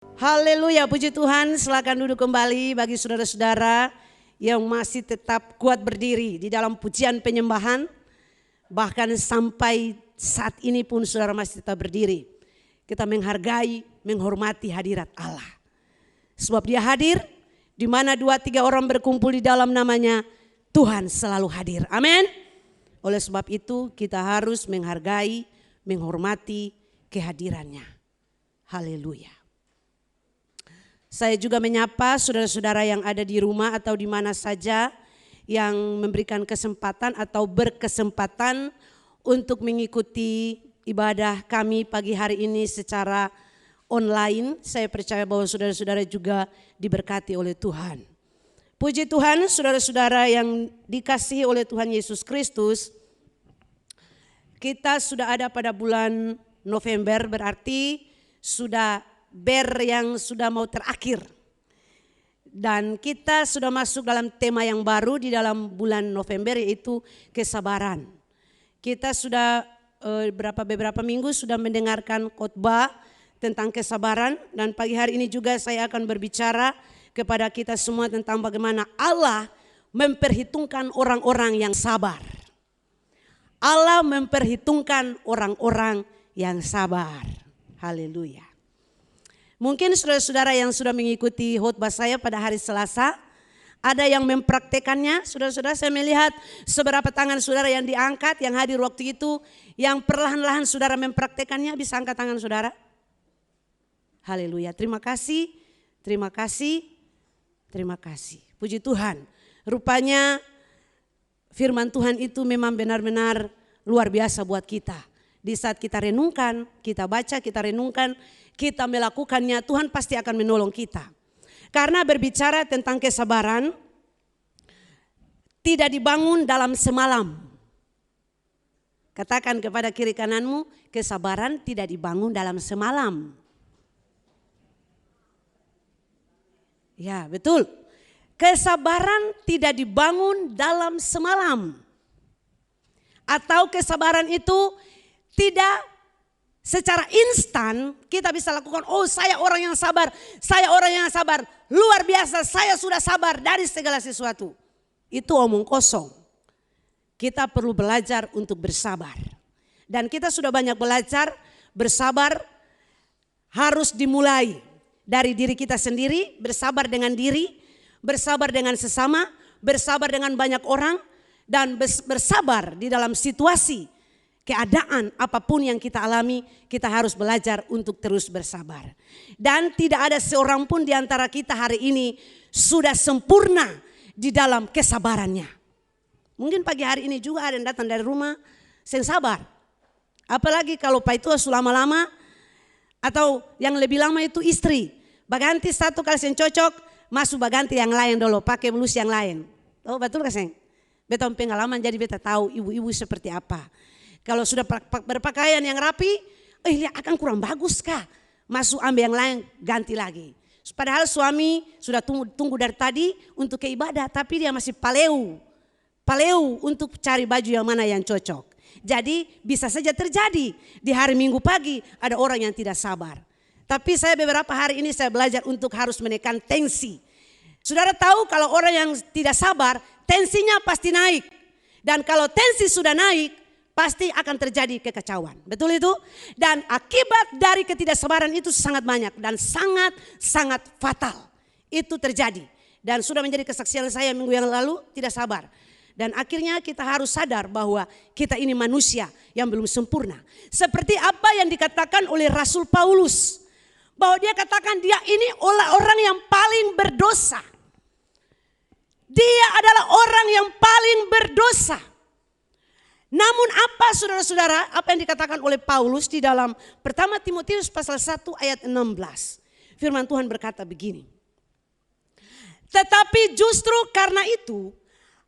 Haleluya, puji Tuhan. Silakan duduk kembali bagi saudara-saudara yang masih tetap kuat berdiri di dalam pujian penyembahan. Bahkan sampai saat ini pun saudara masih tetap berdiri. Kita menghargai, menghormati hadirat Allah. Sebab Dia hadir di mana 2-3 orang berkumpul di dalam namanya, Tuhan selalu hadir. Amin. Oleh sebab itu kita harus menghargai, menghormati kehadirannya. Haleluya. Saya juga menyapa saudara-saudara yang ada di rumah atau di mana saja yang memberikan kesempatan atau berkesempatan untuk mengikuti ibadah kami pagi hari ini secara online. Saya percaya bahwa saudara-saudara juga diberkati oleh Tuhan. Puji Tuhan, saudara-saudara yang dikasihi oleh Tuhan Yesus Kristus. Kita sudah ada pada bulan November, berarti sudah yang sudah mau terakhir. Dan kita sudah masuk dalam tema yang baru di dalam bulan November, yaitu kesabaran. Kita sudah beberapa minggu sudah mendengarkan khotbah tentang kesabaran, dan pagi hari ini juga saya akan berbicara kepada kita semua tentang bagaimana Allah memperhitungkan orang-orang yang sabar. Allah memperhitungkan orang-orang yang sabar. Haleluya. Mungkin saudara-saudara yang sudah mengikuti khotbah saya pada hari Selasa, ada yang mempraktekannya. Saudara-saudara, saya melihat seberapa tangan saudara yang diangkat, yang hadir waktu itu, yang perlahan-lahan saudara mempraktekannya. Bisa angkat tangan saudara? Haleluya. Terima kasih, terima kasih, terima kasih. Puji Tuhan. Rupanya firman Tuhan itu memang benar-benar luar biasa buat kita. Di saat kita renungkan, kita baca, kita renungkan, kita melakukannya, Tuhan pasti akan menolong kita. Karena berbicara tentang kesabaran, tidak dibangun dalam semalam. Katakan kepada kiri kananmu, kesabaran tidak dibangun dalam semalam. Ya, betul. Kesabaran tidak dibangun dalam semalam. Atau kesabaran itu tidak secara instan kita bisa lakukan. Oh, saya orang yang sabar, saya orang yang sabar, luar biasa, saya sudah sabar dari segala sesuatu. Itu omong kosong. Kita perlu belajar untuk bersabar. Dan kita sudah banyak belajar, bersabar harus dimulai dari diri kita sendiri, bersabar dengan diri, bersabar dengan sesama, bersabar dengan banyak orang, dan bersabar di dalam situasi, keadaan apapun yang kita alami, kita harus belajar untuk terus bersabar. Dan tidak ada seorang pun di antara kita hari ini sudah sempurna di dalam kesabarannya. Mungkin pagi hari ini juga ada yang datang dari rumah yang sabar. Apalagi kalau Pak itu lama-lama, atau yang lebih lama itu istri. Baganti satu kali yang cocok, masuk baganti yang lain dulu, pakai blus yang lain. Oh, betul kan, Seng? Beta pengalaman jadi beta tahu ibu-ibu seperti apa. Kalau sudah berpakaian yang rapi, lihat akan kurang bagus kah? Masuk ambil yang lain, ganti lagi. Padahal suami sudah tunggu dari tadi untuk ke ibadah, tapi dia masih paleu untuk cari baju yang mana yang cocok. Jadi bisa saja terjadi di hari Minggu pagi ada orang yang tidak sabar. Tapi saya beberapa hari ini saya belajar untuk harus menekan tensi. Saudara tahu kalau orang yang tidak sabar, tensinya pasti naik. Dan kalau tensi sudah naik, pasti akan terjadi kekacauan. Betul itu? Dan akibat dari ketidaksabaran itu sangat banyak dan sangat fatal. Itu terjadi. Dan sudah menjadi kesaksian saya minggu yang lalu, tidak sabar. Dan akhirnya kita harus sadar bahwa kita ini manusia yang belum sempurna. Seperti apa yang dikatakan oleh Rasul Paulus. Bahwa dia katakan dia ini orang yang paling berdosa. Dia adalah orang yang paling berdosa. Namun apa saudara-saudara, apa yang dikatakan oleh Paulus di dalam pertama Timotius pasal 1 ayat 16. Firman Tuhan berkata begini. Tetapi justru karena itu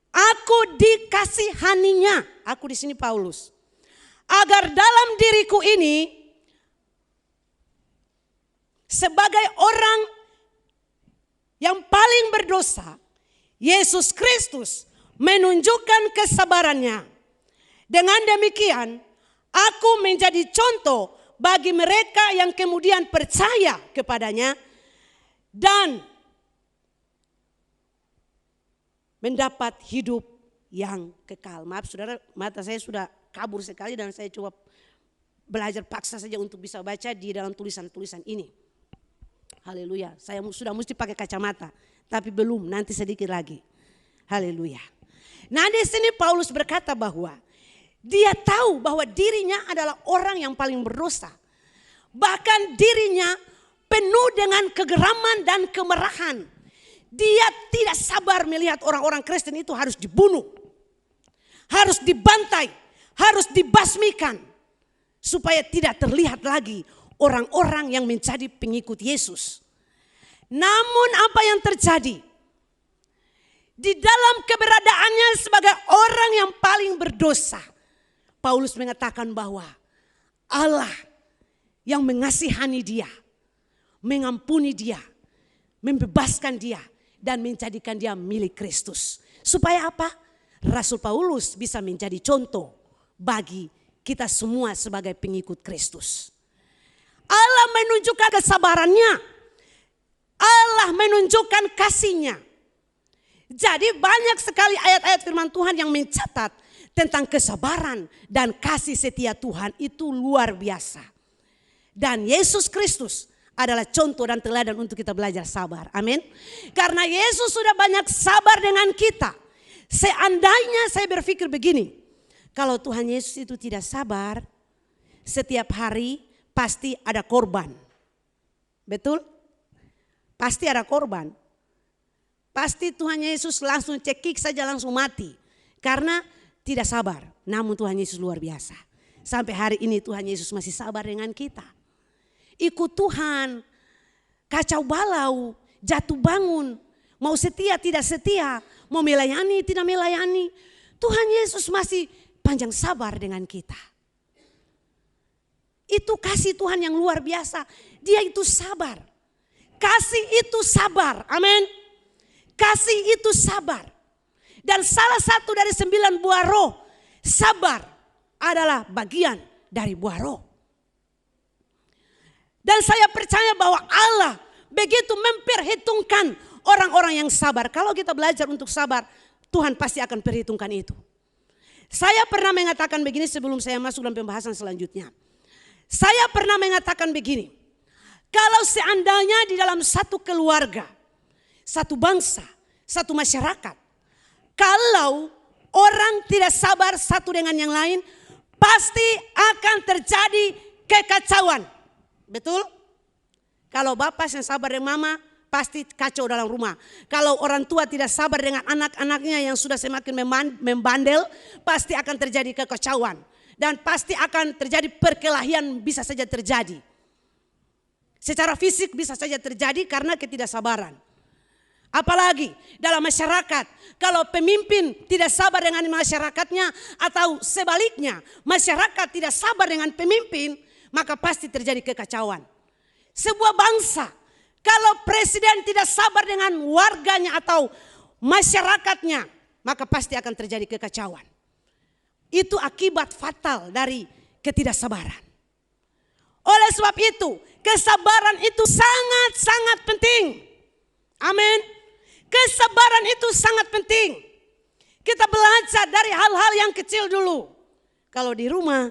aku dikasihaninya, aku di sini Paulus, agar dalam diriku ini sebagai orang yang paling berdosa, Yesus Kristus menunjukkan kesabarannya. Dengan demikian, aku menjadi contoh bagi mereka yang kemudian percaya kepadanya dan mendapat hidup yang kekal. Maaf saudara, mata saya sudah kabur sekali dan saya coba belajar paksa saja untuk bisa baca di dalam tulisan-tulisan ini. Haleluya, saya sudah mesti pakai kacamata, tapi belum, nanti sedikit lagi. Haleluya. Nah di sini Paulus berkata bahwa dia tahu bahwa dirinya adalah orang yang paling berdosa. Bahkan dirinya penuh dengan kegeraman dan kemarahan. Dia tidak sabar melihat orang-orang Kristen itu harus dibunuh, harus dibantai, harus dibasmikan, supaya tidak terlihat lagi orang-orang yang menjadi pengikut Yesus. Namun apa yang terjadi? Di dalam keberadaannya sebagai orang yang paling berdosa, Paulus mengatakan bahwa Allah yang mengasihani dia, mengampuni dia, membebaskan dia, dan menjadikan dia milik Kristus. Supaya apa? Rasul Paulus bisa menjadi contoh bagi kita semua sebagai pengikut Kristus. Allah menunjukkan kesabarannya. Allah menunjukkan kasih-Nya. Jadi banyak sekali ayat-ayat firman Tuhan yang mencatat tentang kesabaran dan kasih setia Tuhan itu luar biasa. Dan Yesus Kristus adalah contoh dan teladan untuk kita belajar sabar. Amin. Karena Yesus sudah banyak sabar dengan kita. Seandainya saya berpikir begini, kalau Tuhan Yesus itu tidak sabar, setiap hari pasti ada korban. Betul? Pasti ada korban. Pasti Tuhan Yesus langsung cekik saja langsung mati. Karena tidak sabar. Namun Tuhan Yesus luar biasa. Sampai hari ini Tuhan Yesus masih sabar dengan kita. Ikut Tuhan, kacau balau, jatuh bangun, mau setia tidak setia, mau melayani tidak melayani. Tuhan Yesus masih panjang sabar dengan kita. Itu kasih Tuhan yang luar biasa. Dia itu sabar. Kasih itu sabar. Amin. Kasih itu sabar. Dan salah satu dari 9 buah roh, sabar adalah bagian dari buah roh. Dan saya percaya bahwa Allah begitu memperhitungkan orang-orang yang sabar. Kalau kita belajar untuk sabar, Tuhan pasti akan perhitungkan itu. Saya pernah mengatakan begini sebelum saya masuk dalam pembahasan selanjutnya. Saya pernah mengatakan begini. Kalau seandainya di dalam satu keluarga, satu bangsa, satu masyarakat, kalau orang tidak sabar satu dengan yang lain, pasti akan terjadi kekacauan. Betul? Kalau bapak yang sabar dengan mama, pasti kacau dalam rumah. Kalau orang tua tidak sabar dengan anak-anaknya yang sudah semakin membandel, pasti akan terjadi kekacauan. Dan pasti akan terjadi perkelahian, bisa saja terjadi. Secara fisik bisa saja terjadi karena ketidaksabaran. Apalagi dalam masyarakat, kalau pemimpin tidak sabar dengan masyarakatnya atau sebaliknya, masyarakat tidak sabar dengan pemimpin, maka pasti terjadi kekacauan. Sebuah bangsa, kalau presiden tidak sabar dengan warganya atau masyarakatnya, maka pasti akan terjadi kekacauan. Itu akibat fatal dari ketidaksabaran. Oleh sebab itu, kesabaran itu sangat-sangat penting. Amin. Kesabaran itu sangat penting. Kita belajar dari hal-hal yang kecil dulu. Kalau di rumah,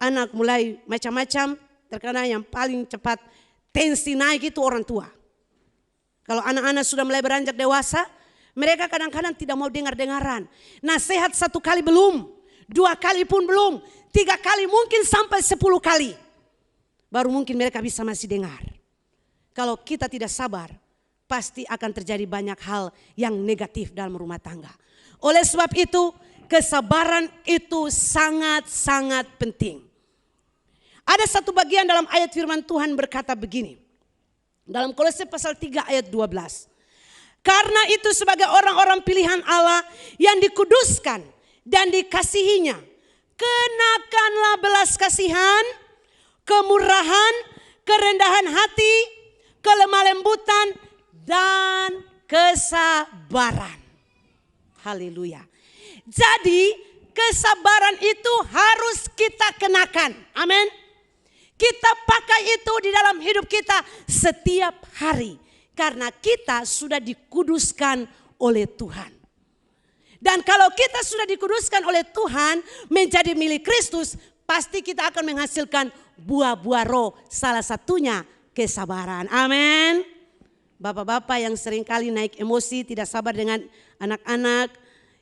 anak mulai macam-macam, terkadang yang paling cepat tensi naik itu orang tua. Kalau anak-anak sudah mulai beranjak dewasa, mereka kadang-kadang tidak mau dengar-dengaran. Nasihat 1 kali belum, 2 kali pun belum, 3 kali mungkin sampai 10 kali. Baru mungkin mereka bisa masih dengar. Kalau kita tidak sabar, pasti akan terjadi banyak hal yang negatif dalam rumah tangga. Oleh sebab itu, kesabaran itu sangat-sangat penting. Ada satu bagian dalam ayat firman Tuhan berkata begini. Dalam Kolose pasal 3 ayat 12. Karena itu sebagai orang-orang pilihan Allah yang dikuduskan dan dikasihinya, kenakanlah belas kasihan, kemurahan, kerendahan hati, kelemah lembutan, dan kesabaran. Haleluya. Jadi kesabaran itu harus kita kenakan. Amin. Kita pakai itu di dalam hidup kita setiap hari. Karena kita sudah dikuduskan oleh Tuhan. Dan kalau kita sudah dikuduskan oleh Tuhan menjadi milik Kristus, pasti kita akan menghasilkan buah-buah roh. Salah satunya kesabaran. Amin. Bapak-bapak yang seringkali naik emosi, tidak sabar dengan anak-anak,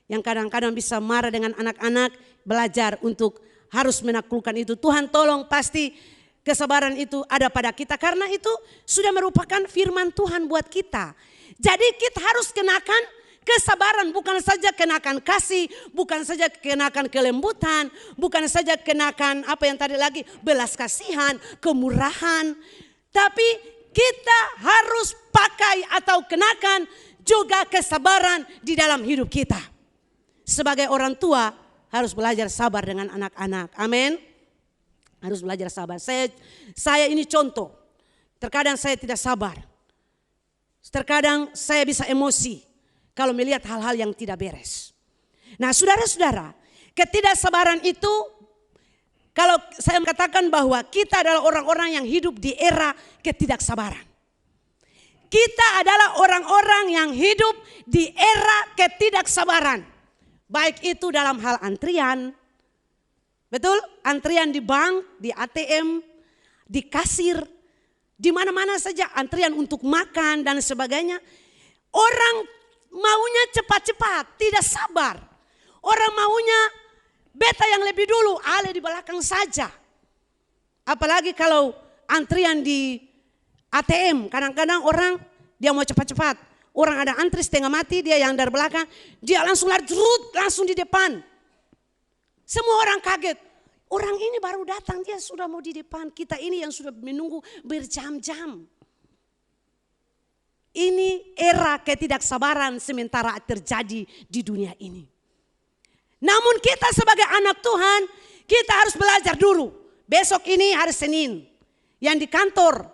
yang kadang-kadang bisa marah dengan anak-anak, belajar untuk harus menaklukkan itu. Tuhan tolong, pasti kesabaran itu ada pada kita karena itu sudah merupakan firman Tuhan buat kita. Jadi kita harus kenakan kesabaran, bukan saja kenakan kasih, bukan saja kenakan kelembutan, bukan saja kenakan apa yang tadi lagi, belas kasihan, kemurahan. Tapi kita harus pakai atau kenakan juga kesabaran di dalam hidup kita. Sebagai orang tua harus belajar sabar dengan anak-anak. Amin. Harus belajar sabar. Saya ini contoh. Terkadang saya tidak sabar. Terkadang saya bisa emosi kalau melihat hal-hal yang tidak beres. Nah, saudara-saudara, ketidaksabaran itu, kalau saya katakan bahwa kita adalah orang-orang yang hidup di era ketidaksabaran. Kita adalah orang-orang yang hidup di era ketidaksabaran. Baik itu dalam hal antrian, betul? Antrian di bank, di ATM, di kasir, di mana-mana saja antrian untuk makan dan sebagainya. Orang maunya cepat-cepat, tidak sabar. Orang maunya beta yang lebih dulu, ale di belakang saja. Apalagi kalau antrian di ATM, kadang-kadang orang dia mau cepat-cepat. Orang ada antri setengah mati, dia yang dari belakang, dia langsung lari, langsung di depan. Semua orang kaget. Orang ini baru datang, dia sudah mau di depan. Kita ini yang sudah menunggu berjam-jam. Ini era ketidaksabaran sementara terjadi di dunia ini. Namun kita sebagai anak Tuhan, kita harus belajar dulu. Besok ini hari Senin, yang di kantor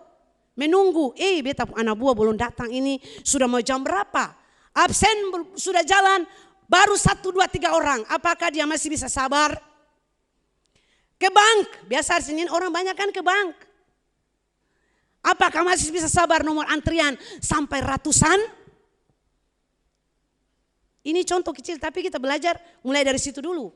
menunggu, beta anak buah belum datang ini, sudah mau jam berapa? Absen sudah jalan, baru 1, 2, 3 orang. Apakah dia masih bisa sabar? Ke bank, biasa hari Senin orang banyak kan ke bank. Apakah masih bisa sabar nomor antrian sampai ratusan? Ini contoh kecil, tapi kita belajar mulai dari situ dulu.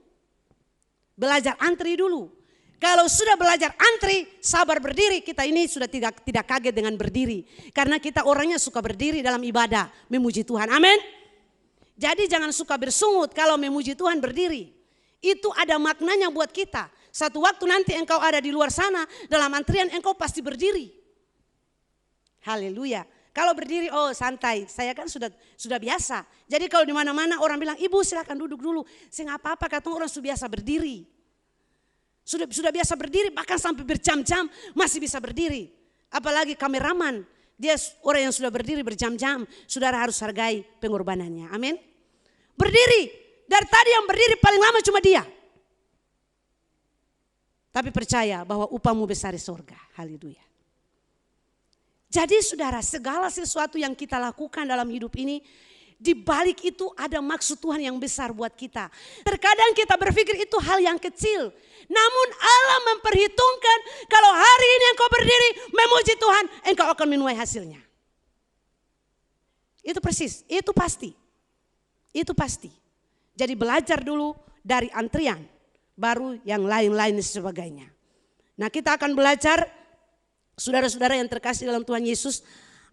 Belajar antri dulu. Kalau sudah belajar antri, sabar berdiri, kita ini sudah tidak kaget dengan berdiri. Karena kita orangnya suka berdiri dalam ibadah, memuji Tuhan. Amin. Jadi jangan suka bersungut kalau memuji Tuhan berdiri. Itu ada maknanya buat kita. Satu waktu nanti engkau ada di luar sana, dalam antrian engkau pasti berdiri. Haleluya. Kalau berdiri, oh santai, saya kan sudah biasa. Jadi kalau di mana-mana orang bilang, ibu silakan duduk dulu. Saya nggak apa-apa, kata orang sudah biasa berdiri. Sudah biasa berdiri, bahkan sampai berjam-jam masih bisa berdiri. Apalagi kameraman, dia orang yang sudah berdiri berjam-jam, saudara harus hargai pengorbanannya. Amin. Berdiri, dari tadi yang berdiri paling lama cuma dia. Tapi percaya bahwa upahmu besar di surga. Haleluya. Jadi saudara, segala sesuatu yang kita lakukan dalam hidup ini, di balik itu ada maksud Tuhan yang besar buat kita. Terkadang kita berpikir itu hal yang kecil. Namun Allah memperhitungkan kalau hari ini engkau berdiri memuji Tuhan, engkau akan menuai hasilnya. Itu persis, itu pasti. Itu pasti. Jadi belajar dulu dari antrian, baru yang lain-lain sebagainya. Nah, kita akan belajar, saudara-saudara yang terkasih dalam Tuhan Yesus,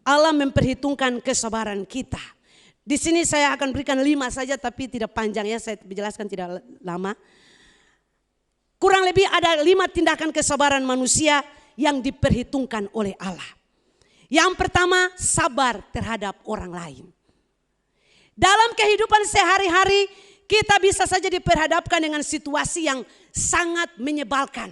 Allah memperhitungkan kesabaran kita. Di sini saya akan berikan 5 saja tapi tidak panjang ya, saya menjelaskan tidak lama. Kurang lebih ada 5 tindakan kesabaran manusia yang diperhitungkan oleh Allah. Yang pertama, sabar terhadap orang lain. Dalam kehidupan sehari-hari kita bisa saja diperhadapkan dengan situasi yang sangat menyebalkan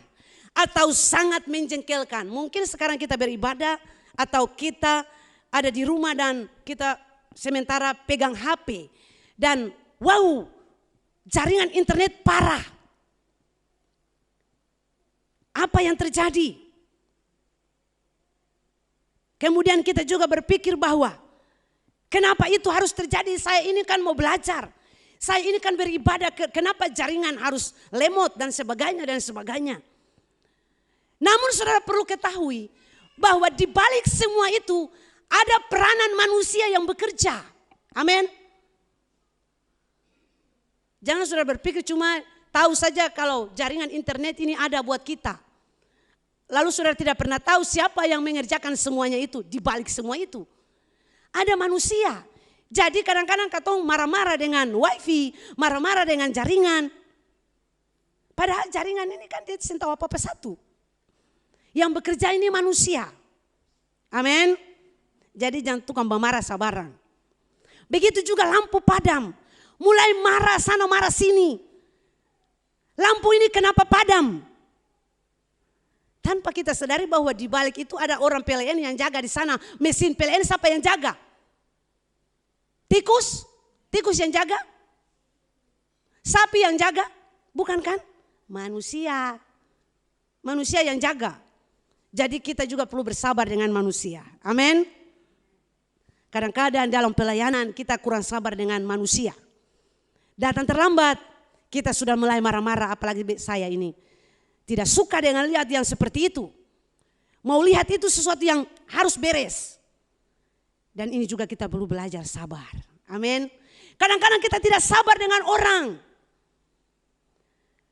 atau sangat menjengkelkan. Mungkin sekarang kita beribadah atau kita ada di rumah dan kita sementara pegang HP dan wow, jaringan internet parah. Apa yang terjadi? Kemudian kita juga berpikir bahwa kenapa itu harus terjadi? Saya ini kan mau belajar. Saya ini kan beribadah, kenapa jaringan harus lemot dan sebagainya dan sebagainya. Namun saudara perlu ketahui bahwa di balik semua itu ada peranan manusia yang bekerja. Amin. Jangan saudara berpikir cuma tahu saja kalau jaringan internet ini ada buat kita. Lalu saudara tidak pernah tahu siapa yang mengerjakan semuanya itu. Di balik semua itu ada manusia. Jadi kadang-kadang katong marah-marah dengan wifi, marah-marah dengan jaringan. Padahal jaringan ini kan dia sentuh apa-apa satu. Yang bekerja ini manusia. Amin. Jadi jangan tukang marah sabaran. Begitu juga lampu padam. Mulai marah sana marah sini. Lampu ini kenapa padam? Tanpa kita sadari bahwa di balik itu ada orang PLN yang jaga di sana. Mesin PLN siapa yang jaga? Tikus? Tikus yang jaga? Sapi yang jaga? Bukan kan? Manusia. Manusia yang jaga. Jadi kita juga perlu bersabar dengan manusia. Amin. Kadang-kadang dalam pelayanan kita kurang sabar dengan manusia. Datang terlambat, kita sudah mulai marah-marah, apalagi saya ini. Tidak suka dengan lihat yang seperti itu. Mau lihat itu sesuatu yang harus beres. Dan ini juga kita perlu belajar sabar. Amin. Kadang-kadang kita tidak sabar dengan orang.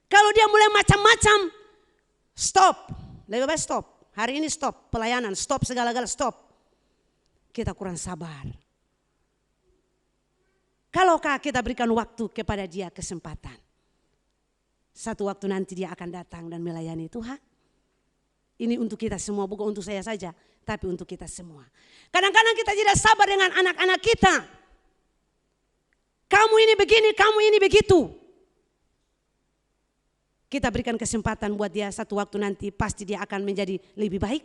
Kalau dia mulai macam-macam, stop. Lebih baik stop. Hari ini stop pelayanan, stop segala-gala, stop. Kita kurang sabar. Kalaukah kita berikan waktu kepada dia kesempatan. Satu waktu nanti dia akan datang dan melayani Tuhan. Ini untuk kita semua, bukan untuk saya saja, tapi untuk kita semua. Kadang-kadang kita tidak sabar dengan anak-anak kita. Kamu ini begini, kamu ini begitu. Kita berikan kesempatan buat dia, satu waktu nanti pasti dia akan menjadi lebih baik.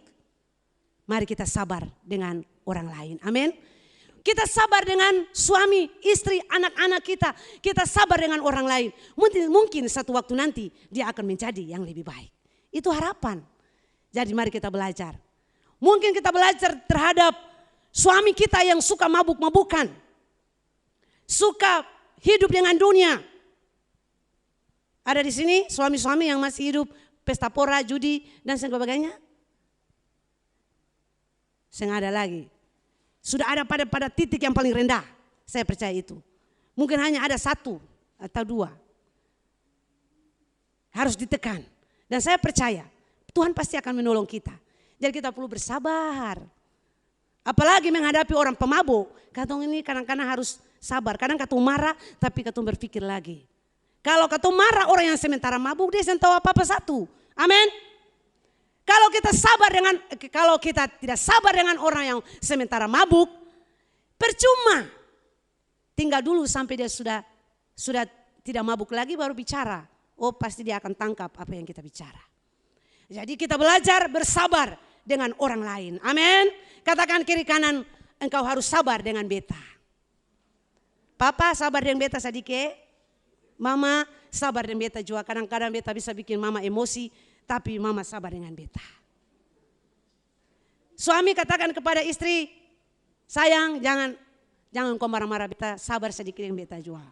Mari kita sabar dengan orang lain. Amin. Kita sabar dengan suami, istri, anak-anak kita. Kita sabar dengan orang lain. Mungkin satu waktu nanti dia akan menjadi yang lebih baik. Itu harapan. Jadi mari kita belajar. Mungkin kita belajar terhadap suami kita yang suka mabuk-mabukan. Suka hidup dengan dunia. Ada di sini suami-suami yang masih hidup pesta pora, judi, dan sebagainya. Sengaja lagi. Sudah ada pada titik yang paling rendah. Saya percaya itu. Mungkin hanya ada satu atau dua. Harus ditekan. Dan saya percaya Tuhan pasti akan menolong kita. Jadi kita perlu bersabar. Apalagi menghadapi orang pemabuk. Katong ini kadang-kadang harus sabar. Kadang katong marah tapi katong berpikir lagi. Kalau katong marah orang yang sementara mabuk dia sentuh apa-apa satu. Amin. Kalau kita tidak sabar dengan orang yang sementara mabuk, percuma. Tinggal dulu sampai dia sudah tidak mabuk lagi baru bicara. Oh pasti dia akan tangkap apa yang kita bicara. Jadi kita belajar bersabar dengan orang lain. Amin. Katakan kiri kanan, engkau harus sabar dengan beta. Papa sabar dengan beta sedikit. Mama sabar dengan beta juga. Kadang-kadang beta bisa bikin mama emosi. Tapi mama sabar dengan beta. Suami katakan kepada istri, sayang jangan kau marah-marah beta, sabar sedikit dengan beta juga.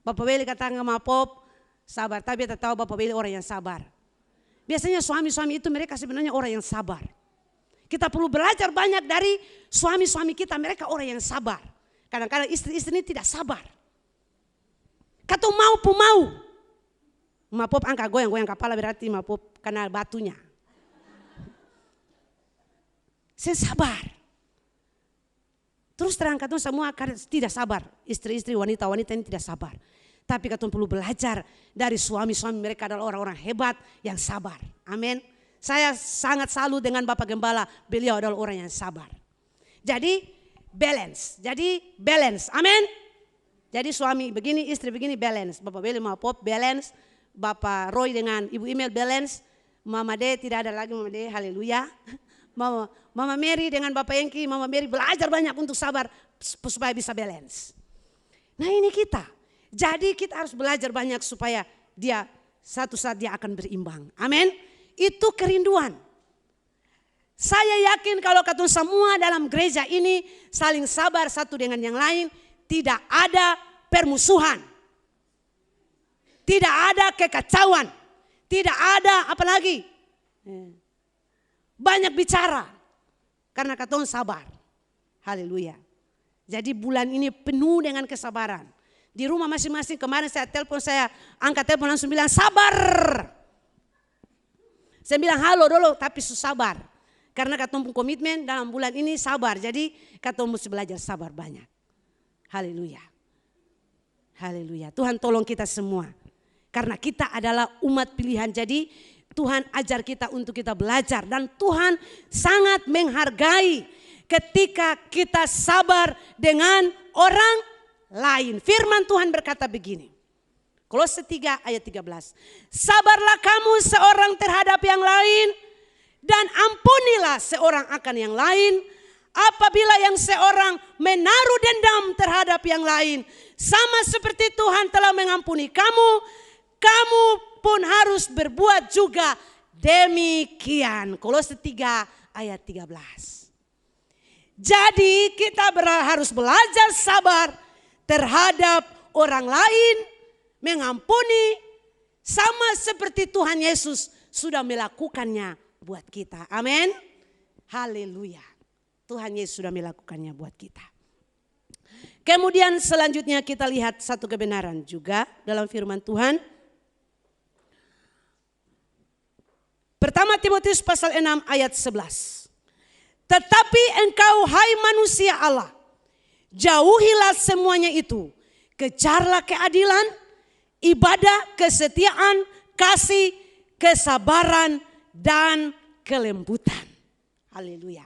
Bapak Beli katakan sama Pop, sabar. Tapi beta tahu Bapak Beli orang yang sabar. Biasanya suami-suami itu mereka sebenarnya orang yang sabar. Kita perlu belajar banyak dari suami-suami kita, mereka orang yang sabar. Kadang-kadang istri-istri ini tidak sabar. Kata mau. Mapop angka goyang-goyang kepala berarti mapop kena batunya. Saya sabar. Terus terang katong semua tidak sabar. Istri-istri wanita-wanita ini tidak sabar. Tapi katong perlu belajar dari suami-suami mereka adalah orang-orang hebat yang sabar. Amin. Saya sangat salut dengan Bapak Gembala. Beliau adalah orang yang sabar. Jadi balance. Amin. Jadi suami begini, istri begini balance. Bapak Beli mapop balance. Bapak Roy dengan Ibu Email balance, Mama D tidak ada lagi Mama D, haleluya. Mama Mary dengan Bapak Yengki, Mama Mary belajar banyak untuk sabar supaya bisa balance. Nah ini kita, jadi kita harus belajar banyak supaya dia satu saat dia akan berimbang. Amin. Itu kerinduan. Saya yakin kalau katong semua dalam gereja ini saling sabar satu dengan yang lain, tidak ada permusuhan. Tidak ada kekacauan. Tidak ada apalagi banyak bicara karena katong sabar. Haleluya. Jadi bulan ini penuh dengan kesabaran. Di rumah masing-masing kemarin saya angkat telepon langsung bilang sabar. Saya bilang halo dulu tapi sabar. Karena katong pun komitmen dalam bulan ini sabar. Jadi katong mesti belajar sabar banyak. Haleluya. Haleluya. Tuhan tolong kita semua. Karena kita adalah umat pilihan. Jadi Tuhan ajar kita untuk kita belajar. Dan Tuhan sangat menghargai ketika kita sabar dengan orang lain. Firman Tuhan berkata begini. Kolose 3 ayat 13. Sabarlah kamu seorang terhadap yang lain dan ampunilah seorang akan yang lain. Apabila yang seorang menaruh dendam terhadap yang lain, sama seperti Tuhan telah mengampuni kamu, kamu pun harus berbuat juga demikian. Kolose 3 ayat 13. Jadi kita harus belajar sabar terhadap orang lain, mengampuni sama seperti Tuhan Yesus sudah melakukannya buat kita. Amin. Haleluya. Tuhan Yesus sudah melakukannya buat kita. Kemudian selanjutnya kita lihat satu kebenaran juga dalam firman Tuhan. Pertama Timotius pasal 6 ayat 11. Tetapi engkau hai manusia Allah, jauhilah semuanya itu. Kejarlah keadilan, ibadah, kesetiaan, kasih, kesabaran, dan kelembutan. Haleluya.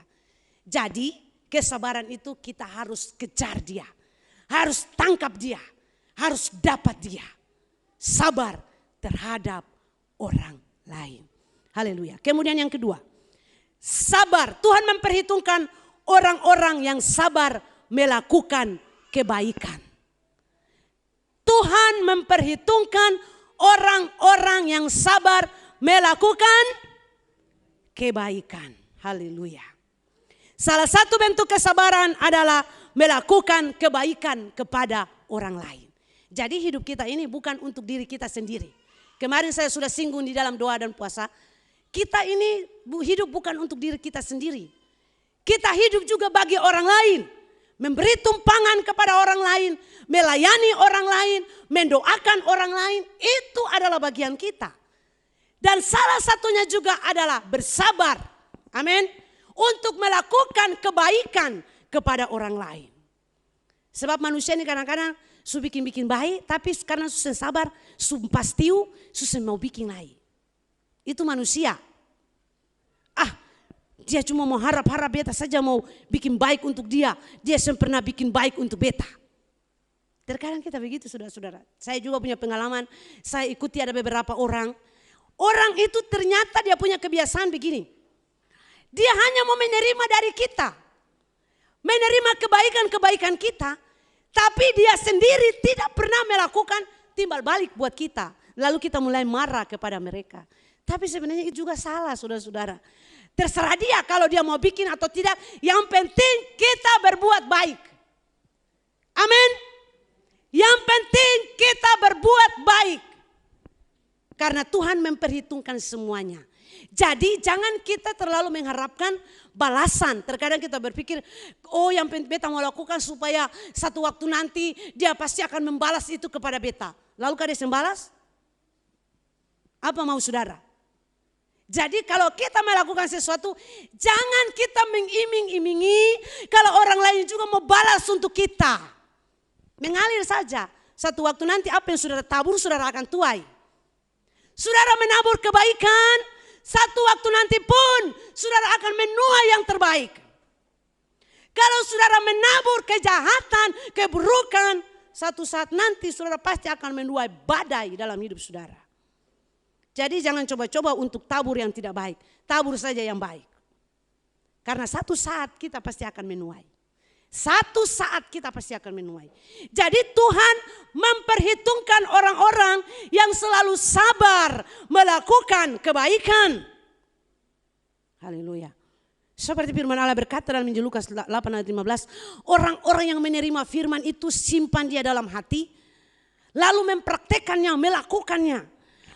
Jadi kesabaran itu kita harus kejar dia. Harus tangkap dia. Harus dapat dia. Sabar terhadap orang lain. Haleluya. Kemudian yang kedua. Sabar. Tuhan memperhitungkan orang-orang yang sabar melakukan kebaikan. Tuhan memperhitungkan orang-orang yang sabar melakukan kebaikan. Haleluya. Salah satu bentuk kesabaran adalah melakukan kebaikan kepada orang lain. Jadi hidup kita ini bukan untuk diri kita sendiri. Kemarin saya sudah singgung di dalam doa dan puasa. Kita ini hidup bukan untuk diri kita sendiri. Kita hidup juga bagi orang lain. Memberi tumpangan kepada orang lain. Melayani orang lain. Mendoakan orang lain. Itu adalah bagian kita. Dan salah satunya juga adalah bersabar. Amin. Untuk melakukan kebaikan kepada orang lain. Sebab manusia ini kadang-kadang su bikin baik, tapi karena susah sabar, pastiu, susah mau bikin lagi. Itu manusia. Dia cuma mau harap-harap beta saja mau bikin baik untuk dia. Dia pernah bikin baik untuk beta. Terkadang kita begitu saudara-saudara. Saya juga punya pengalaman, saya ikuti ada beberapa orang. Orang itu ternyata dia punya kebiasaan begini. Dia hanya mau menerima dari kita. Menerima kebaikan-kebaikan kita. Tapi dia sendiri tidak pernah melakukan timbal balik buat kita. Lalu kita mulai marah kepada mereka. Tapi sebenarnya itu juga salah saudara-saudara. Terserah dia kalau dia mau bikin atau tidak. Yang penting kita berbuat baik. Amin. Yang penting kita berbuat baik. Karena Tuhan memperhitungkan semuanya. Jadi jangan kita terlalu mengharapkan balasan. Terkadang kita berpikir, oh yang beta mau lakukan supaya satu waktu nanti dia pasti akan membalas itu kepada beta. Lalu kada membalas? Apa mau saudara? Jadi kalau kita melakukan sesuatu, jangan kita mengiming-imingi kalau orang lain juga mau balas untuk kita. Mengalir saja. Satu waktu nanti apa yang saudara tabur, saudara akan tuai. Saudara menabur kebaikan, satu waktu nanti pun saudara akan menuai yang terbaik. Kalau saudara menabur kejahatan, keburukan, satu saat nanti saudara pasti akan menuai badai dalam hidup saudara. Jadi jangan coba-coba untuk tabur yang tidak baik. Tabur saja yang baik. Karena satu saat kita pasti akan menuai. Satu saat kita pasti akan menuai. Jadi Tuhan memperhitungkan orang-orang yang selalu sabar melakukan kebaikan. Haleluya. Seperti firman Allah berkata dalam Injil Lukas 8 ayat 15. Orang-orang yang menerima firman itu simpan dia dalam hati. Lalu mempraktekannya, melakukannya.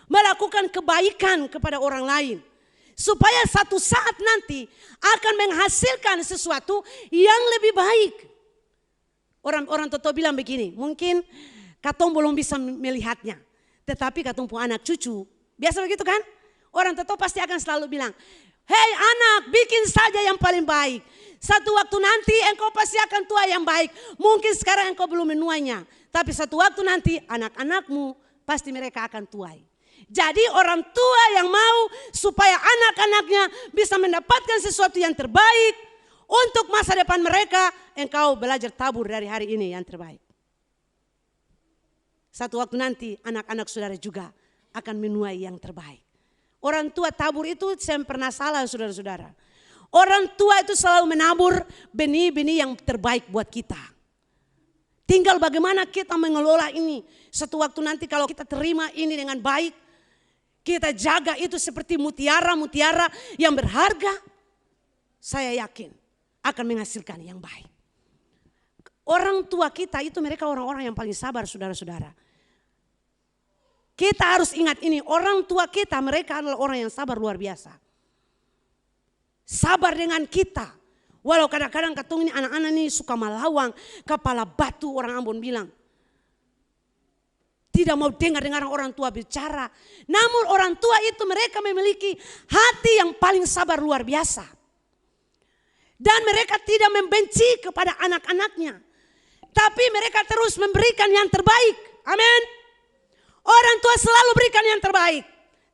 Melakukan kebaikan kepada orang lain. Supaya satu saat nanti akan menghasilkan sesuatu yang lebih baik. Orang tua bilang begini, mungkin katong belum bisa melihatnya. Tetapi katong punya anak cucu, biasa begitu kan? Orang tua pasti akan selalu bilang, hei anak, bikin saja yang paling baik. Satu waktu nanti engkau pasti akan tua yang baik. Mungkin sekarang engkau belum menuainya. Tapi satu waktu nanti anak-anakmu pasti mereka akan tuai. Jadi orang tua yang mau supaya anak-anaknya bisa mendapatkan sesuatu yang terbaik untuk masa depan mereka, engkau belajar tabur dari hari ini yang terbaik. Satu waktu nanti anak-anak saudara juga akan menuai yang terbaik. Orang tua tabur itu saya pernah salah saudara-saudara. Orang tua itu selalu menabur benih-benih yang terbaik buat kita. Tinggal bagaimana kita mengelola ini. Satu waktu nanti kalau kita terima ini dengan baik, kita jaga itu seperti mutiara-mutiara yang berharga, saya yakin akan menghasilkan yang baik. Orang tua kita itu mereka orang-orang yang paling sabar saudara-saudara. Kita harus ingat ini, orang tua kita mereka adalah orang yang sabar luar biasa. Sabar dengan kita. Walau kadang-kadang katong ini anak-anak ini suka malawang, kepala batu orang Ambon bilang. Tidak mau dengar orang tua bicara. Namun orang tua itu mereka memiliki hati yang paling sabar luar biasa. Dan mereka tidak membenci kepada anak-anaknya. Tapi mereka terus memberikan yang terbaik. Amin. Orang tua selalu berikan yang terbaik.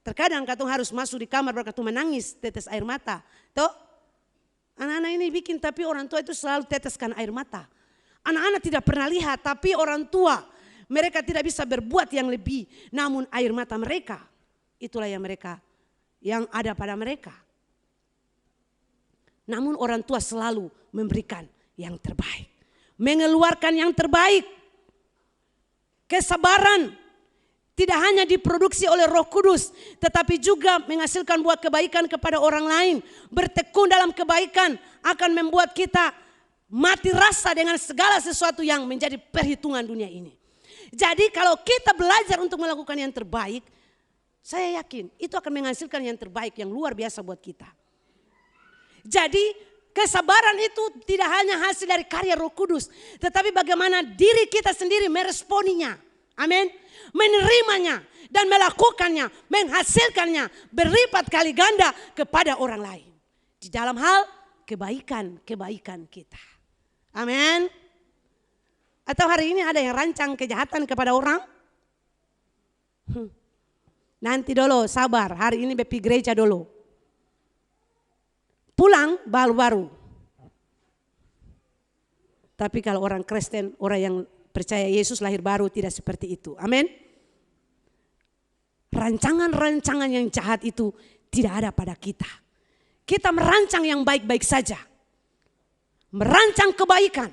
Terkadang katong harus masuk di kamar berkata menangis tetes air mata. Tuh, anak-anak ini bikin tapi orang tua itu selalu teteskan air mata. Anak-anak tidak pernah lihat tapi orang tua mereka tidak bisa berbuat yang lebih. Namun air mata mereka itulah yang ada pada mereka. Namun orang tua selalu memberikan yang terbaik. Mengeluarkan yang terbaik. Kesabaran tidak hanya diproduksi oleh Roh Kudus, tetapi juga menghasilkan buah kebaikan kepada orang lain. Bertekun dalam kebaikan akan membuat kita mati rasa dengan segala sesuatu yang menjadi perhitungan dunia ini. Jadi kalau kita belajar untuk melakukan yang terbaik, saya yakin itu akan menghasilkan yang terbaik yang luar biasa buat kita. Jadi kesabaran itu tidak hanya hasil dari karya Roh Kudus, tetapi bagaimana diri kita sendiri meresponinya. Amin. Menerimanya dan melakukannya, menghasilkannya berlipat kali ganda kepada orang lain. Di dalam hal kebaikan kita. Amin. Atau hari ini ada yang rancang kejahatan kepada orang? Nanti dulu sabar, hari ini pergi gereja dulu. Pulang baru-baru. Tapi kalau orang Kristen, orang yang percaya Yesus lahir baru tidak seperti itu. Amin. Rancangan-rancangan yang jahat itu tidak ada pada kita. Kita merancang yang baik-baik saja. Merancang kebaikan.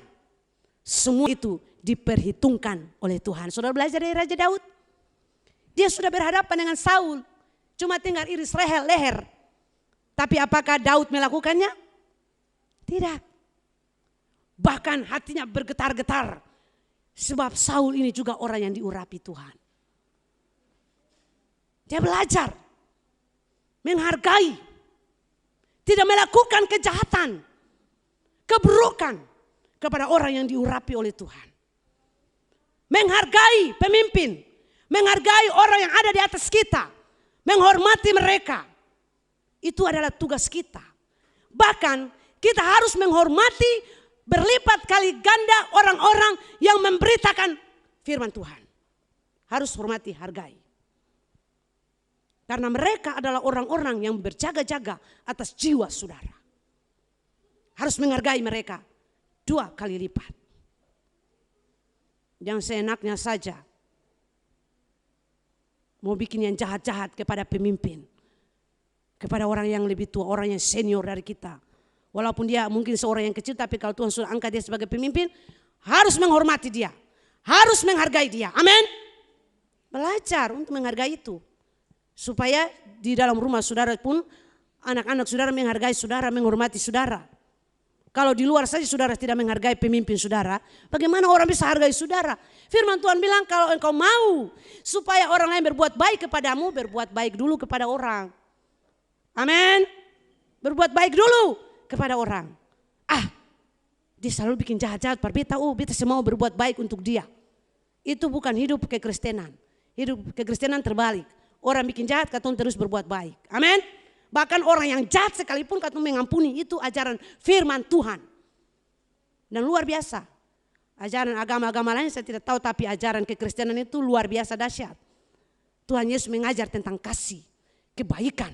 Semua itu diperhitungkan oleh Tuhan. Saudara belajar dari Raja Daud. Dia sudah berhadapan dengan Saul. Cuma tinggal iris leher. Tapi apakah Daud melakukannya? Tidak. Bahkan hatinya bergetar-getar. Sebab Saul ini juga orang yang diurapi Tuhan. Dia belajar. Menghargai. Tidak melakukan kejahatan. Keburukan. Kepada orang yang diurapi oleh Tuhan. Menghargai pemimpin. Menghargai orang yang ada di atas kita. Menghormati mereka. Itu adalah tugas kita. Bahkan kita harus menghormati berlipat kali ganda orang-orang yang memberitakan firman Tuhan. Harus hormati, hargai. Karena mereka adalah orang-orang yang berjaga-jaga atas jiwa saudara. Harus menghargai mereka 2 kali lipat. Jangan seenaknya saja mau bikin yang jahat-jahat kepada pemimpin. Kepada orang yang lebih tua, orang yang senior dari kita. Walaupun dia mungkin seorang yang kecil, tapi kalau Tuhan sudah angkat dia sebagai pemimpin, harus menghormati dia. Harus menghargai dia. Amin. Belajar untuk menghargai itu. Supaya di dalam rumah saudara pun, anak-anak saudara menghargai saudara, menghormati saudara. Kalau di luar saja saudara tidak menghargai pemimpin saudara, bagaimana orang bisa hargai saudara? Firman Tuhan bilang kalau engkau mau supaya orang lain berbuat baik kepadamu, berbuat baik dulu kepada orang. Amin. Berbuat baik dulu kepada orang. Dia selalu bikin jahat-jahat, beta semua berbuat baik untuk dia. Itu bukan hidup kekristenan. Hidup kekristenan terbalik. Orang bikin jahat, katong terus berbuat baik. Amin. Bahkan orang yang jahat sekalipun katong mengampuni. Itu ajaran firman Tuhan. Dan luar biasa. Ajaran agama-agama lain saya tidak tahu, tapi ajaran kekristenan itu luar biasa dahsyat. Tuhan Yesus mengajar tentang kasih, kebaikan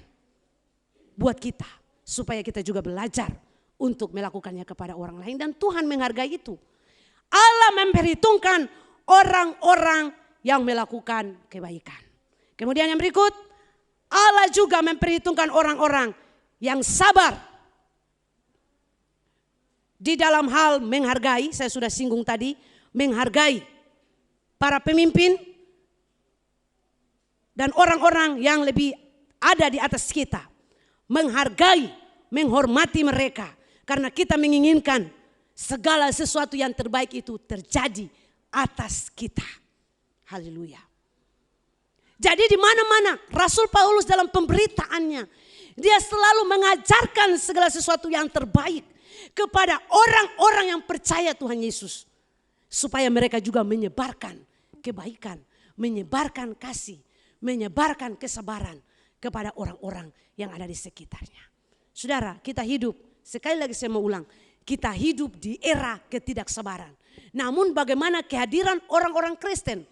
buat kita. Supaya kita juga belajar untuk melakukannya kepada orang lain. Dan Tuhan menghargai itu. Allah memperhitungkan orang-orang yang melakukan kebaikan. Kemudian yang berikut, Allah juga memperhitungkan orang-orang yang sabar. Di dalam hal menghargai, saya sudah singgung tadi, menghargai para pemimpin dan orang-orang yang lebih ada di atas kita. Menghargai, menghormati mereka. Karena kita menginginkan segala sesuatu yang terbaik itu terjadi atas kita. Haleluya. Jadi di mana-mana Rasul Paulus dalam pemberitaannya, dia selalu mengajarkan segala sesuatu yang terbaik kepada orang-orang yang percaya Tuhan Yesus. Supaya mereka juga menyebarkan kebaikan, menyebarkan kasih, menyebarkan kesabaran kepada orang-orang yang ada di sekitarnya. Saudara, kita hidup, sekali lagi saya mau ulang, kita hidup di era ketidaksabaran. Namun bagaimana kehadiran orang-orang Kristen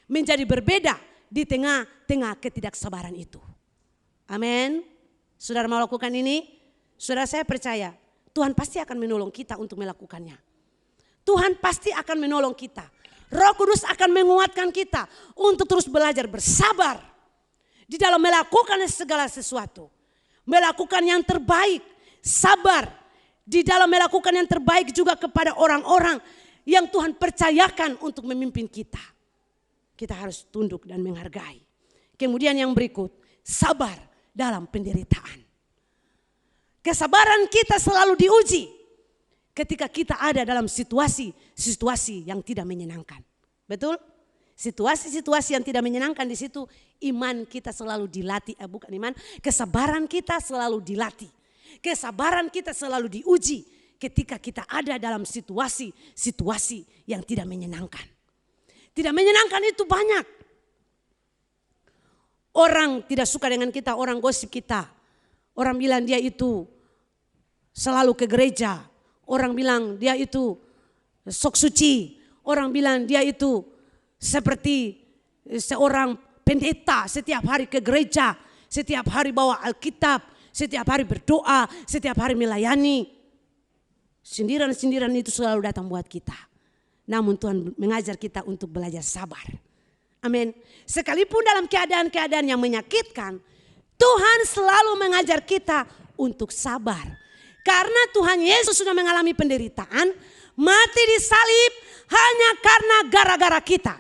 menjadi berbeda di tengah-tengah ketidaksabaran itu. Amin. Saudara mau lakukan ini? Saudara, saya percaya Tuhan pasti akan menolong kita untuk melakukannya. Tuhan pasti akan menolong kita. Roh Kudus akan menguatkan kita untuk terus belajar bersabar di dalam melakukan segala sesuatu. Melakukan yang terbaik, sabar di dalam melakukan yang terbaik juga kepada orang-orang yang Tuhan percayakan untuk memimpin kita. Kita harus tunduk dan menghargai. Kemudian yang berikut, sabar dalam penderitaan. Kesabaran kita selalu diuji ketika kita ada dalam situasi yang tidak menyenangkan. Betul? Situasi-situasi yang tidak menyenangkan, di situ iman kita selalu dilatih, bukan iman, kesabaran kita selalu dilatih. Kesabaran kita selalu diuji ketika kita ada dalam situasi yang tidak menyenangkan. Tidak menyenangkan itu banyak. Orang tidak suka dengan kita, orang gosip kita. Orang bilang dia itu selalu ke gereja. Orang bilang dia itu sok suci. Orang bilang dia itu seperti seorang pendeta, setiap hari ke gereja, setiap hari bawa Alkitab, setiap hari berdoa, setiap hari melayani. Sindiran-sindiran itu selalu datang buat kita. Namun Tuhan mengajar kita untuk belajar sabar. Amin. Sekalipun dalam keadaan-keadaan yang menyakitkan, Tuhan selalu mengajar kita untuk sabar. Karena Tuhan Yesus sudah mengalami penderitaan, mati di salib hanya karena gara-gara kita.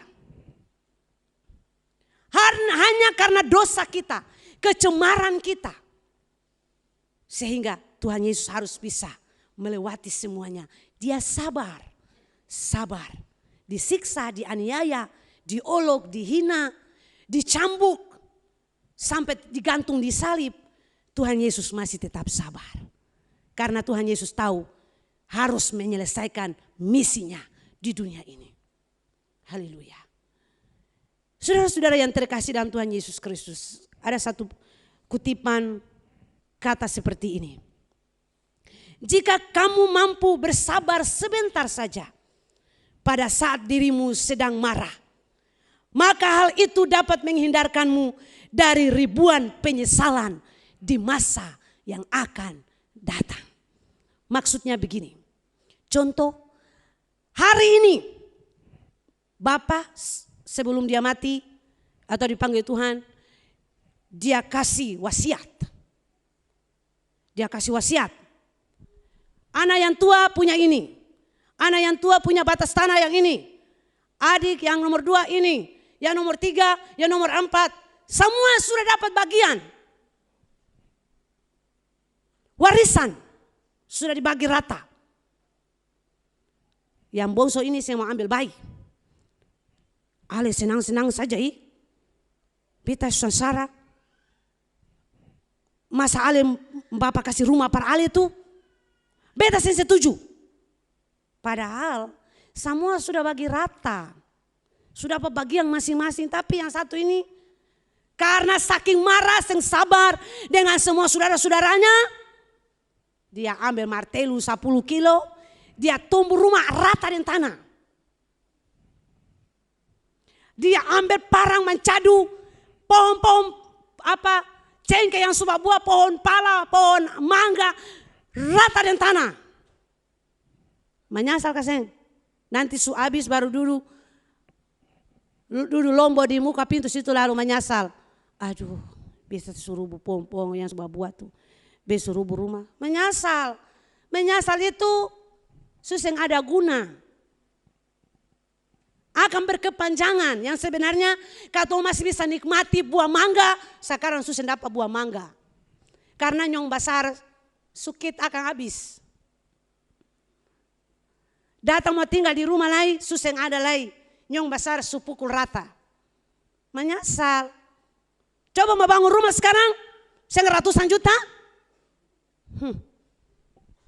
Hanya karena dosa kita, kecemaran kita. Sehingga Tuhan Yesus harus bisa melewati semuanya. Dia sabar, disiksa, dianiaya, diolok, dihina, dicambuk, sampai digantung di salib. Tuhan Yesus masih tetap sabar. Karena Tuhan Yesus tahu harus menyelesaikan misinya di dunia ini. Haleluya. Saudara-saudara yang terkasih dalam Tuhan Yesus Kristus, ada satu kutipan kata seperti ini. Jika kamu mampu bersabar sebentar saja pada saat dirimu sedang marah, maka hal itu dapat menghindarkanmu dari ribuan penyesalan di masa yang akan datang. Maksudnya begini, contoh hari ini Bapak sebelum dia mati atau dipanggil Tuhan, dia kasih wasiat. Dia kasih wasiat. Anak yang tua punya ini. Anak yang tua punya batas tanah yang ini. Adik yang nomor 2 ini. Yang nomor 3, yang nomor 4. Semua sudah dapat bagian. Warisan sudah dibagi rata. Yang bongso ini saya mau ambil bayi. Ale senang-senang saja Beta saudara. masa ale bapak kasih rumah para ale itu, beta sih setuju. Padahal semua sudah bagi rata, sudah bagian masing-masing, tapi yang satu ini karena saking marah, saking sabar dengan semua saudara-saudaranya, dia ambil martelu 10 kilo, dia tumbuh rumah rata dengan tanah. Dia ambil parang mencadu, pohon-pohon cengkeh yang sudah buah, pohon pala, pohon mangga, rata dengan tanah. Menyasal kaseng. Nanti su habis baru duduk lombok di muka pintu situ lalu menyasal. Aduh, bisa suruh pohon-pohon yang sudah buat tuh. Bisa suruh rumah. Menyasal. Menyasal itu susah ada guna. Akan berkepanjangan yang sebenarnya kalau masih bisa nikmati buah mangga, sekarang susah dapat buah mangga. Karena nyong besar sukit akan habis. Datang mau tinggal di rumah lain, susah ada lain. Nyong besar supukul rata. Menyesal. Coba mau bangun rumah sekarang, ratusan juta.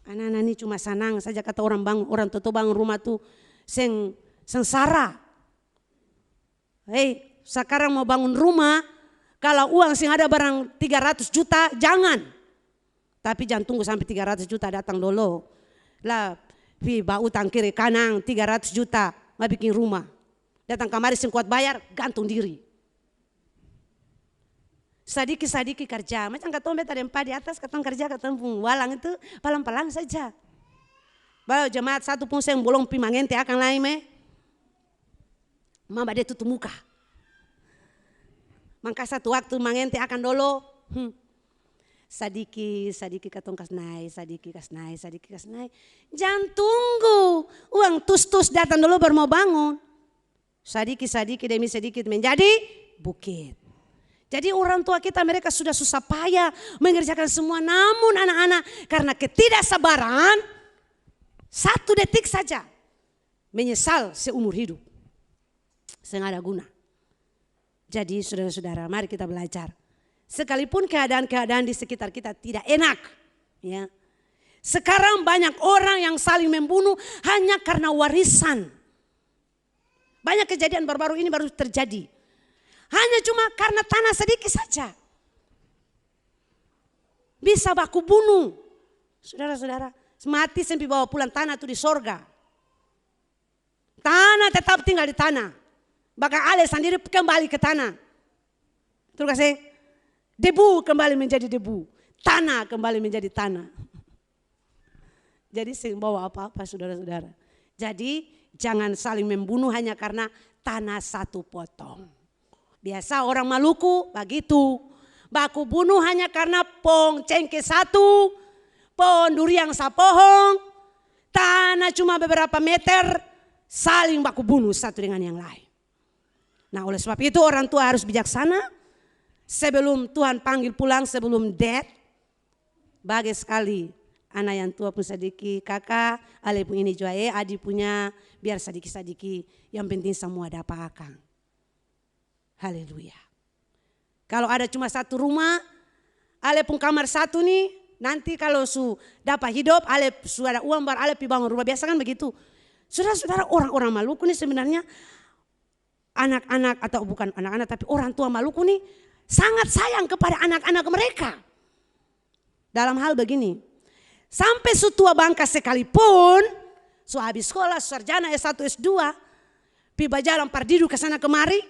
Anak-anak ini cuma senang saja kata orang bangun, orang tua bangun rumah tuh sengsara. Hei, sekarang mau bangun rumah, kalau uang sing ada barang 300 juta, jangan. Tapi jangan tunggu sampai 300 juta datang dulu. Lah, bau utang kiri kanan 300 juta, mau bikin rumah. Datang kamari sing kuat bayar, gantung diri. Sadiki kerja, macam katong beta dempa di atas, katong kerja, katong walang itu palang-palang saja. Baru jemaat satu pun yang bolong pi mangente akan lain me. Mama dia tutup muka. Maka satu waktu mangente akan dolo. Sadiki katong kas naik. Jangan tunggu. Uang tus datang dulu baru mau bangun. Sadiki demi sedikit menjadi bukit. Jadi orang tua kita mereka sudah susah payah mengerjakan semua. Namun anak-anak karena ketidaksabaran 1 detik saja menyesal seumur hidup. Sengaja guna. Jadi saudara-saudara mari kita belajar. Sekalipun keadaan-keadaan di sekitar kita tidak enak. Ya. Sekarang banyak orang yang saling membunuh hanya karena warisan. Banyak kejadian baru-baru ini baru terjadi. Hanya cuma karena tanah sedikit saja. Bisa baku bunuh. Saudara-saudara, mati sampai bawa pulang tanah itu di sorga. Tanah tetap tinggal di tanah. Bahkan Ale sendiri kembali ke tanah. Terus kasih debu kembali menjadi debu. Tanah kembali menjadi tanah. Jadi saya bawa apa-apa saudara-saudara. Jadi jangan saling membunuh hanya karena tanah 1 potong. Biasa orang Maluku begitu. Baku bunuh hanya karena pohon cengkeh 1, pohon durian 1 pohon. Tanah cuma beberapa meter, saling baku bunuh satu dengan yang lain. Nah oleh sebab itu orang tua harus bijaksana. Sebelum Tuhan panggil pulang, sebelum death. Bagus sekali anak yang tua pun sedikit, kakak, Ale pun ini juga adik punya, biar sedikit-sedikit. Yang penting semua dapat akang. Haleluya. Kalau ada cuma 1 rumah, Ale pun kamar 1 nih, nanti kalau dapat hidup, Ale sudah ada uang baru Ale pi bangun rumah, biasa kan begitu. Saudara-saudara orang-orang Maluku nih sebenarnya anak-anak atau bukan anak-anak tapi orang tua Maluku nih sangat sayang kepada anak-anak mereka. Dalam hal begini, sampai tua bangka sekalipun, habis sekolah, sarjana S1, S2, pi berjalan pardidu ke sana kemari,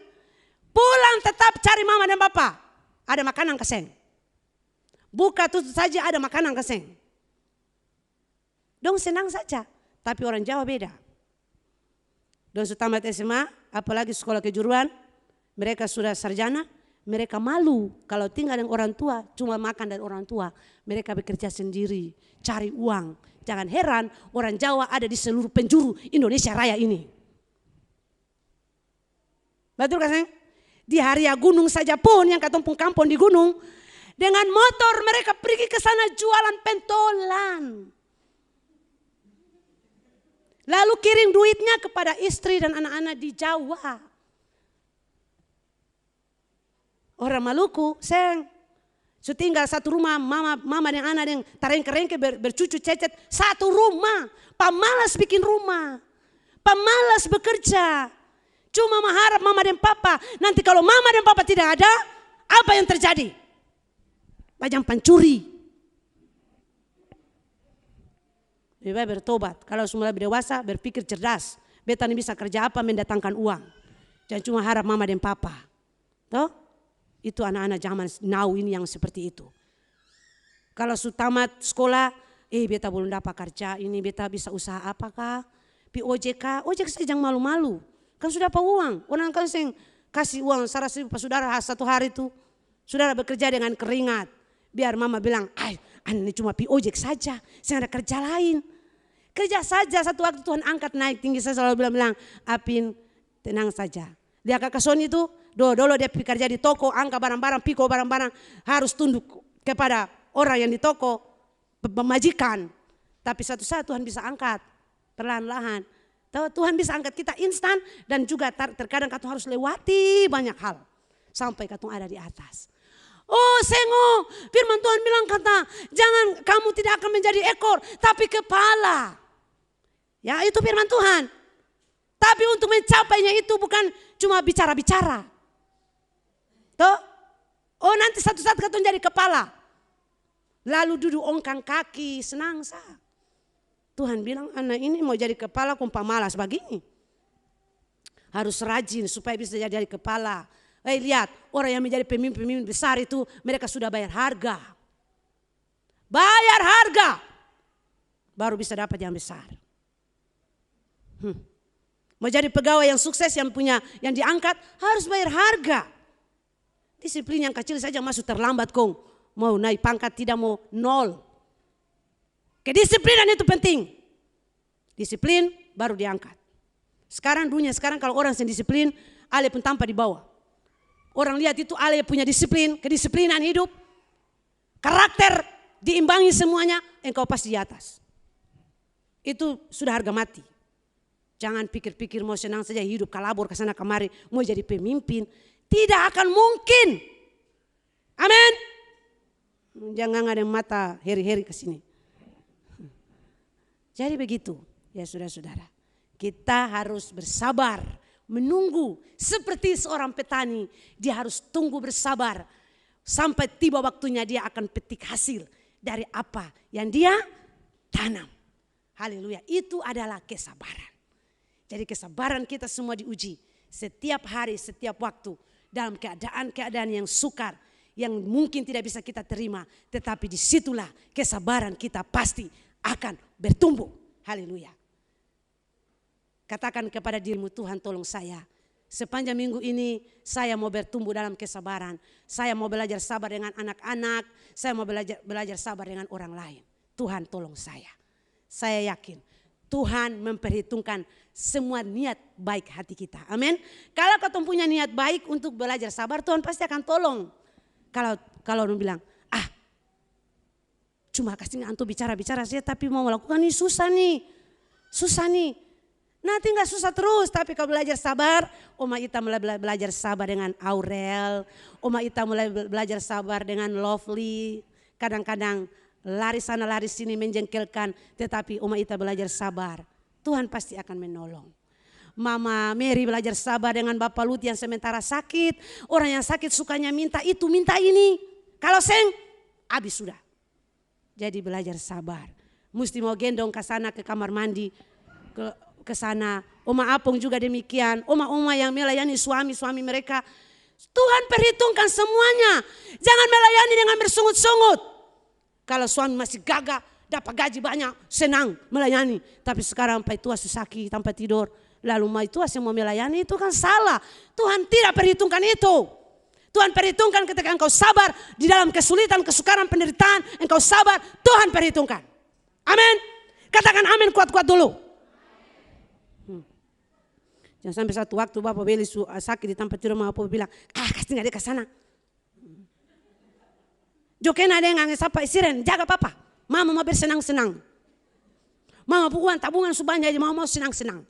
pulang tetap cari mama dan papa. Ada makanan keseng. Buka tutup saja ada makanan keseng. Dong senang saja, tapi orang Jawa beda. Dong sudah tamat SMA, apalagi sekolah kejuruan, mereka sudah sarjana, mereka malu kalau tinggal dengan orang tua, cuma makan dari orang tua. Mereka bekerja sendiri, cari uang. Jangan heran orang Jawa ada di seluruh penjuru Indonesia Raya ini. Betul kan? Di Haria Gunung saja pun yang katampung kampung di gunung, dengan motor mereka pergi ke sana jualan pentolan. Lalu kirim duitnya kepada istri dan anak-anak di Jawa. Orang Maluku, So tinggal satu rumah, mama dan anak yang tarengke-rengke bercucu cecet. Satu rumah, pamalas bikin rumah. Pamalas bekerja. Cuma mengharap mama dan papa. Nanti kalau mama dan papa tidak ada, apa yang terjadi? Bajang pancuri. Lebih baik bertobat. Kalau sudah lebih dewasa, berpikir cerdas. Beta ini bisa kerja apa mendatangkan uang. Jangan cuma harap mama dan papa. Toh? Itu anak-anak zaman now ini yang seperti itu. Kalau sudah tamat sekolah, beta belum dapat kerja, ini beta bisa usaha apakah? Pi OJK saja jangan malu-malu. Kan sudah dapat uang. Orang kan sing kasih uang 100.000 pas saudara satu hari itu. Saudara bekerja dengan keringat. Biar mama bilang, ini cuma pi ojek saja, saya ada kerja lain. Kerja saja, satu waktu Tuhan angkat naik tinggi, saya selalu bilang, Apin tenang saja. Dia kakak Sony itu, dulu dia kerja di toko, angkat barang-barang, pikul barang-barang, harus tunduk kepada orang yang di toko, pemajikan. Tapi satu saat Tuhan bisa angkat, perlahan-lahan. Tuhan bisa angkat kita instan dan juga terkadang kita harus lewati banyak hal. Sampai kita ada di atas. Oh sengo, firman Tuhan bilang kata, jangan kamu tidak akan menjadi ekor, tapi kepala. Ya itu firman Tuhan. Tapi untuk mencapainya itu bukan cuma bicara-bicara. Toh? Oh nanti satu saat kau jadi kepala. Lalu duduk ongkang kaki, senang sah. Tuhan bilang anak ini mau jadi kepala kumpa malas begini. Harus rajin supaya bisa jadi kepala. Lihat orang yang menjadi pemimpin besar itu mereka sudah bayar harga. Bayar harga. Baru bisa dapat yang besar. Mau jadi pegawai yang sukses yang diangkat harus bayar harga. Disiplin yang kecil saja masuk terlambat kong. Mau naik pangkat tidak mau nol. Kedisiplinan itu penting. Disiplin baru diangkat. Sekarang kalau orang yang disiplin, ale pun tanpa di bawah. Orang lihat itu ale punya disiplin, kedisiplinan hidup. Karakter diimbangi semuanya, engkau pasti di atas. Itu sudah harga mati. Jangan pikir-pikir mau senang saja hidup kalabur ke sana kemari, mau jadi pemimpin. Tidak akan mungkin. Amin. Jangan ada mata heri-heri ke sini. Jadi begitu, ya saudara-saudara. Kita harus bersabar, menunggu seperti seorang petani. Dia harus tunggu bersabar sampai tiba waktunya dia akan petik hasil dari apa yang dia tanam. Haleluya, itu adalah kesabaran. Jadi kesabaran kita semua diuji setiap hari, setiap waktu dalam keadaan-keadaan yang sukar, yang mungkin tidak bisa kita terima. Tetapi disitulah kesabaran kita pasti akan bertumbuh. Haleluya. Katakan kepada dirimu, Tuhan tolong saya. Sepanjang minggu ini saya mau bertumbuh dalam kesabaran. Saya mau belajar sabar dengan anak-anak. Saya mau belajar sabar dengan orang lain. Tuhan tolong saya. Saya yakin Tuhan memperhitungkan semua niat baik hati kita. Amin. Kalau kau punya niat baik untuk belajar sabar, Tuhan pasti akan tolong. Kalau orang bilang, cuma kasih antum bicara-bicara saja tapi mau melakukan ini susah nih. Susah nih. Nanti gak susah terus, tapi kalau belajar sabar, Oma Ita mulai belajar sabar dengan Aurel, Oma Ita mulai belajar sabar dengan Lovely, kadang-kadang lari sana lari sini menjengkelkan, tetapi Oma Ita belajar sabar, Tuhan pasti akan menolong. Mama Mary belajar sabar dengan Bapak Lut yang sementara sakit, orang yang sakit sukanya minta itu, minta ini, kalau seng, habis sudah. Jadi belajar sabar, mesti mau gendong ke sana ke kamar mandi, ke sana. Oma Apung juga demikian. Oma-oma yang melayani suami-suami mereka. Tuhan perhitungkan semuanya. Jangan melayani dengan bersungut-sungut. Kalau suami masih gagah, dapat gaji banyak, senang melayani. Tapi sekarang sampai tua susaki, tanpa tidur. Lalu mai tua yang mau melayani itu kan salah. Tuhan tidak perhitungkan itu. Tuhan perhitungkan ketika engkau sabar di dalam kesulitan, kesukaran, penderitaan. Engkau sabar, Tuhan perhitungkan. Amin. Katakan amin kuat-kuat dulu. Jangan sampai satu waktu Bapak Beli sakit di tempat tidur, Bapak bilang, kasih nggak dia ke sana. Jokena ada yang sapa isiren, jaga Papa. Mama mau bersenang-senang. Mama bukan tabungan subanya aja, mau senang-senang.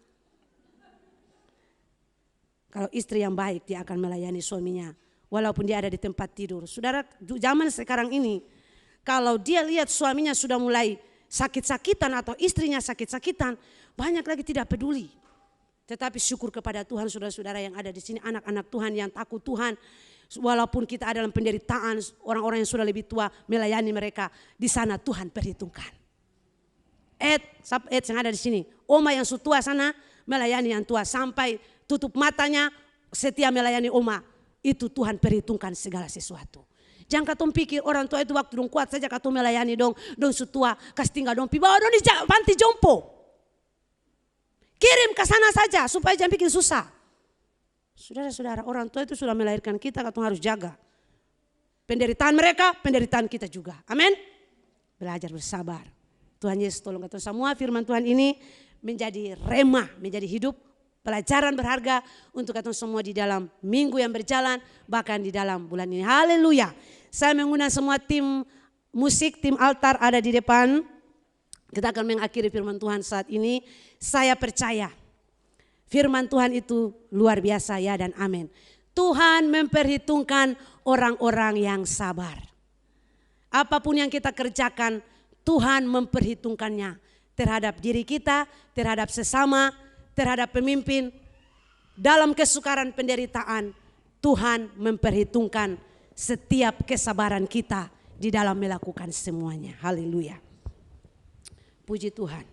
Kalau istri yang baik dia akan melayani suaminya walaupun dia ada di tempat tidur. Saudara, zaman sekarang ini kalau dia lihat suaminya sudah mulai sakit-sakitan atau istrinya sakit-sakitan, banyak lagi tidak peduli. Tetapi syukur kepada Tuhan saudara-saudara yang ada di sini, anak-anak Tuhan yang takut Tuhan. Walaupun kita ada dalam penderitaan, orang-orang yang sudah lebih tua melayani mereka, di sana Tuhan perhitungkan. Ed yang ada di sini, oma yang sudah tua sana melayani yang tua sampai tutup matanya, setia melayani oma. Itu Tuhan perhitungkan segala sesuatu. Jangan katong pikir orang tua itu waktu dong kuat saja katong melayani dong sutua kasih tinggal dong pi bawa dong di panti jompo. Kirim ke sana saja supaya jangan bikin susah. Saudara-saudara, orang tua itu sudah melahirkan kita, katong harus jaga. Penderitaan mereka, penderitaan kita juga. Amin. Belajar bersabar. Tuhan Yesus tolong katong semua firman Tuhan ini menjadi rema, menjadi hidup, pelajaran berharga untuk katong semua di dalam minggu yang berjalan, bahkan di dalam bulan ini. Haleluya. Saya mengundang semua tim musik, tim altar ada di depan. Kita akan mengakhiri firman Tuhan saat ini. Saya percaya firman Tuhan itu luar biasa ya dan amin. Tuhan memperhitungkan orang-orang yang sabar. Apapun yang kita kerjakan, Tuhan memperhitungkannya terhadap diri kita, terhadap sesama, terhadap pemimpin. Dalam kesukaran penderitaan, Tuhan memperhitungkan setiap kesabaran kita di dalam melakukan semuanya. Haleluya. Puji Tuhan.